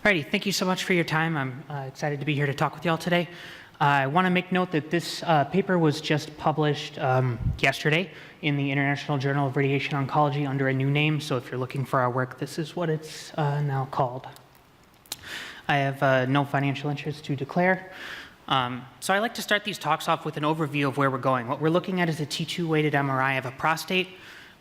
Alrighty, thank you so much for your time. I'm excited to be here to talk with you all today. I want to make note that this paper was just published yesterday in the International Journal of Radiation Oncology under a new name, so if you're looking for our work, this is what it's now called. I have no financial interest to declare. So I like to start these talks off with an overview of where we're going. What we're looking at is a T2-weighted MRI of a prostate.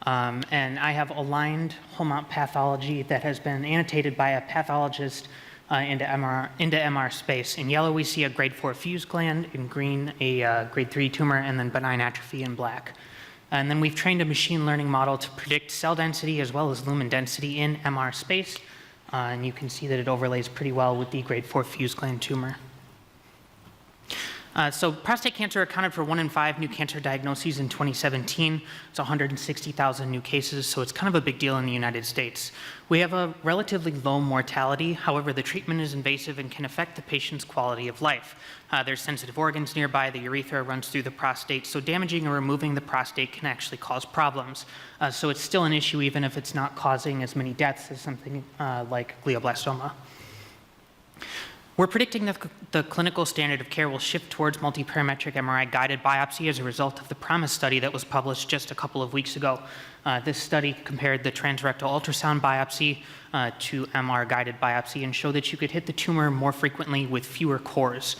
And I have aligned whole mount pathology that has been annotated by a pathologist into MR space. In yellow, we see a grade 4 fused gland. In green, a grade 3 tumor, and then benign atrophy in black. And then we've trained a machine learning model to predict cell density as well as lumen density in MR space. And you can see that it overlays pretty well with the grade 4 fused gland tumor. So prostate cancer accounted for 1 in 5 new cancer diagnoses in 2017. It's 160,000 new cases, so it's kind of a big deal in the United States. We have a relatively low mortality. However, the treatment is invasive and can affect the patient's quality of life. There's sensitive organs nearby. The urethra runs through the prostate, so damaging or removing the prostate can actually cause problems. So it's still an issue even if it's not causing as many deaths as something like glioblastoma. We're predicting that the clinical standard of care will shift towards multiparametric MRI-guided biopsy as a result of the PROMISE study that was published just a couple of weeks ago. This study compared the transrectal ultrasound biopsy to MR-guided biopsy and showed that you could hit the tumor more frequently with fewer cores.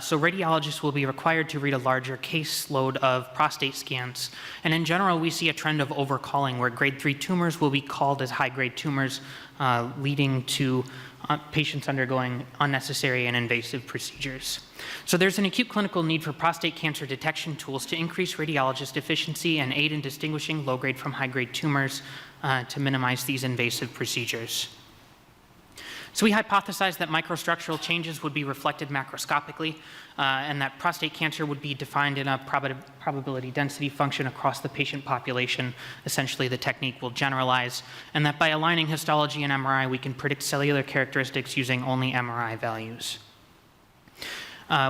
So radiologists will be required to read a larger caseload of prostate scans. And in general, we see a trend of overcalling where grade 3 tumors will be called as high-grade tumors, leading to patients undergoing unnecessary and invasive procedures. So there's an acute clinical need for prostate cancer detection tools to increase radiologist efficiency and aid in distinguishing low-grade from high-grade tumors to minimize these invasive procedures. So we hypothesized that microstructural changes would be reflected macroscopically and that prostate cancer would be defined in a probability density function across the patient population. Essentially, the technique will generalize, and that by aligning histology and MRI, we can predict cellular characteristics using only MRI values.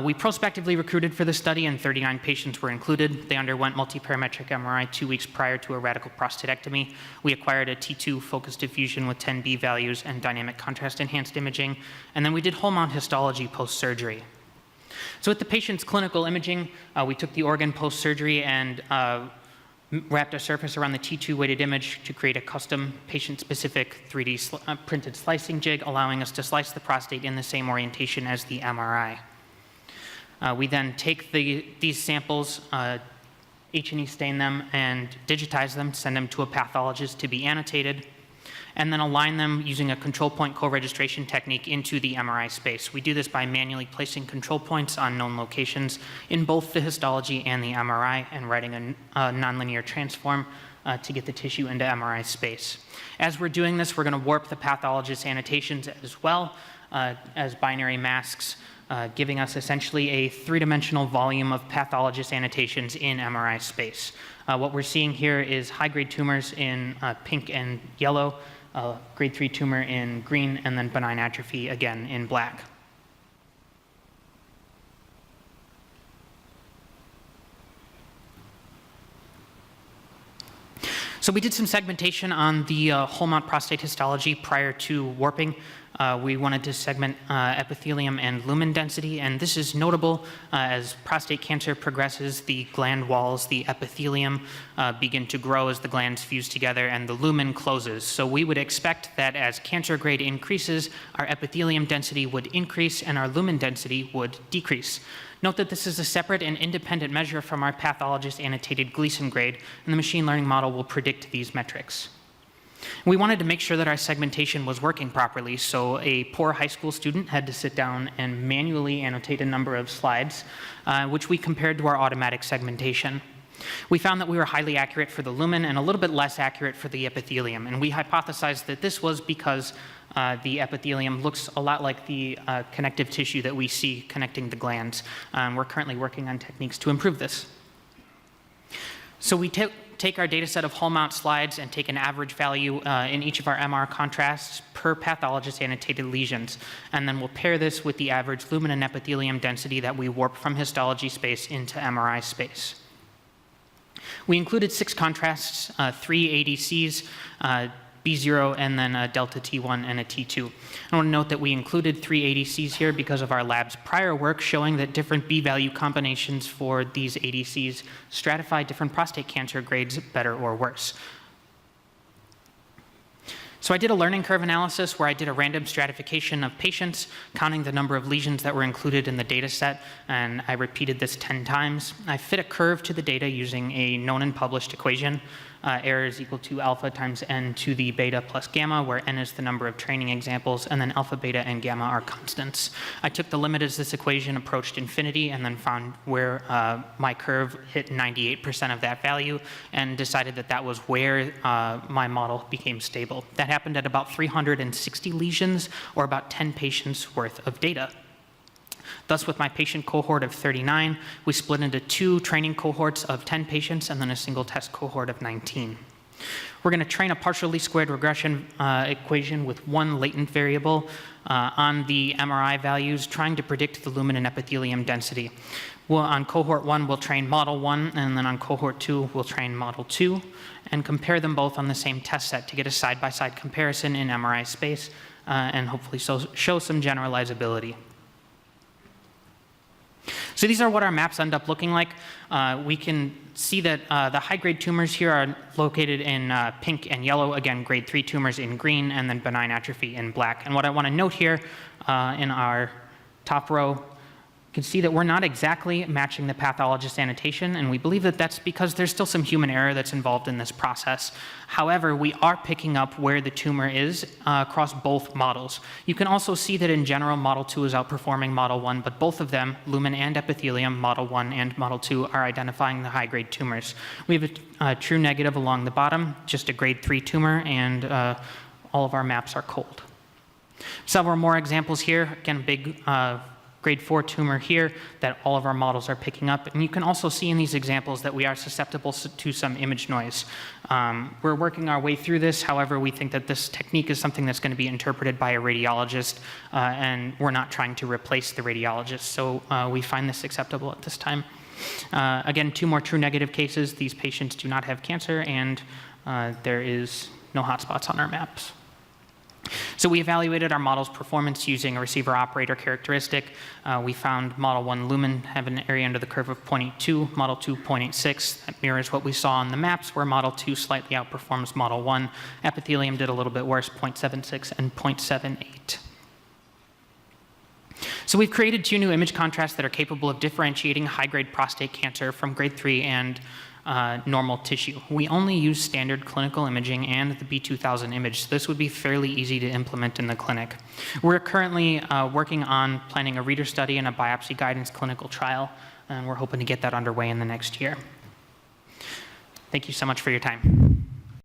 We prospectively recruited for the study, and 39 patients were included. They underwent multiparametric MRI 2 weeks prior to a radical prostatectomy. We acquired a T2 focused diffusion with 10 B values and dynamic contrast enhanced imaging, and then we did whole mount histology post-surgery. So with the patient's clinical imaging, we took the organ post-surgery and wrapped a surface around the T2 weighted image to create a custom patient-specific 3D printed slicing jig, allowing us to slice the prostate in the same orientation as the MRI. We then take these samples, H&E stain them, and digitize them, send them to a pathologist to be annotated, and then align them using a control point co-registration technique into the MRI space. We do this by manually placing control points on known locations in both the histology and the MRI and writing a nonlinear transform to get the tissue into MRI space. As we're doing this, we're going to warp the pathologist's annotations as well as binary masks, giving us essentially a three-dimensional volume of pathologist annotations in MRI space. What we're seeing here is high-grade tumors in pink and yellow, grade 3 tumor in green, and then benign atrophy again in black. So we did some segmentation on the whole mount prostate histology prior to warping. We wanted to segment epithelium and lumen density, and this is notable as prostate cancer progresses, the gland walls, the epithelium begin to grow as the glands fuse together and the lumen closes. So we would expect that as cancer grade increases, our epithelium density would increase and our lumen density would decrease. Note that this is a separate and independent measure from our pathologist annotated Gleason grade, and the machine learning model will predict these metrics. We wanted to make sure that our segmentation was working properly, so a poor high school student had to sit down and manually annotate a number of slides, which we compared to our automatic segmentation. We found that we were highly accurate for the lumen and a little bit less accurate for the epithelium, and we hypothesized that this was because the epithelium looks a lot like the connective tissue that we see connecting the glands. We're currently working on techniques to improve this. So we take our data set of whole mount slides and take an average value in each of our MR contrasts per pathologist annotated lesions. And then we'll pair this with the average lumen and epithelium density that we warp from histology space into MRI space. We included 6 contrasts, 3 ADCs, B0, and then a delta T1 and a T2. I want to note that we included 3 ADCs here because of our lab's prior work showing that different B-value combinations for these ADCs stratify different prostate cancer grades better or worse. So I did a learning curve analysis where I did a random stratification of patients, counting the number of lesions that were included in the data set, and I repeated this 10 times. I fit a curve to the data using a known and published equation. Error is equal to alpha times n to the beta plus gamma, where n is the number of training examples, and then alpha, beta, and gamma are constants. I took the limit as this equation approached infinity and then found where my curve hit 98% of that value and decided that that was where my model became stable. That happened at about 360 lesions, or about 10 patients worth of data. Thus, with my patient cohort of 39, we split into 2 training cohorts of 10 patients and then a single test cohort of 19. We're going to train a partial least squared regression equation with 1 latent variable on the MRI values, trying to predict the lumen and epithelium density. On cohort 1, we'll train model 1, and then on cohort 2, we'll train model 2, and compare them both on the same test set to get a side-by-side comparison in MRI space and hopefully show some generalizability. So these are what our maps end up looking like. We can see that the high-grade tumors here are located in pink and yellow, again, grade 3 tumors in green, and then benign atrophy in black. And what I want to note here in our top row, you can see that we're not exactly matching the pathologist annotation, and we believe that that's because there's still some human error that's involved in this process. However, we are picking up where the tumor is across both models. You can also see that in general, model 2 is outperforming model 1, but both of them, lumen and epithelium, model 1 and model 2, are identifying the high-grade tumors. We have a true negative along the bottom, just a grade 3 tumor, and all of our maps are cold. Several more examples here. Again, big grade 4 tumor here that all of our models are picking up. And you can also see in these examples that we are susceptible to some image noise. We're working our way through this. However, we think that this technique is something that's going to be interpreted by a radiologist, and we're not trying to replace the radiologist. So we find this acceptable at this time. Again, 2 more true negative cases. These patients do not have cancer, and there is no hotspots on our maps. So we evaluated our model's performance using a receiver operator characteristic. We found model 1 lumen have an area under the curve of 0.82, model 2 0.86. That mirrors what we saw on the maps, where model 2 slightly outperforms model 1. Epithelium did a little bit worse, 0.76 and 0.78. So we've created 2 new image contrasts that are capable of differentiating high-grade prostate cancer from grade 3 and normal tissue. We only use standard clinical imaging and the B2000 image, so this would be fairly easy to implement in the clinic. We're currently working on planning a reader study and a biopsy guidance clinical trial, and we're hoping to get that underway in the next year. Thank you so much for your time.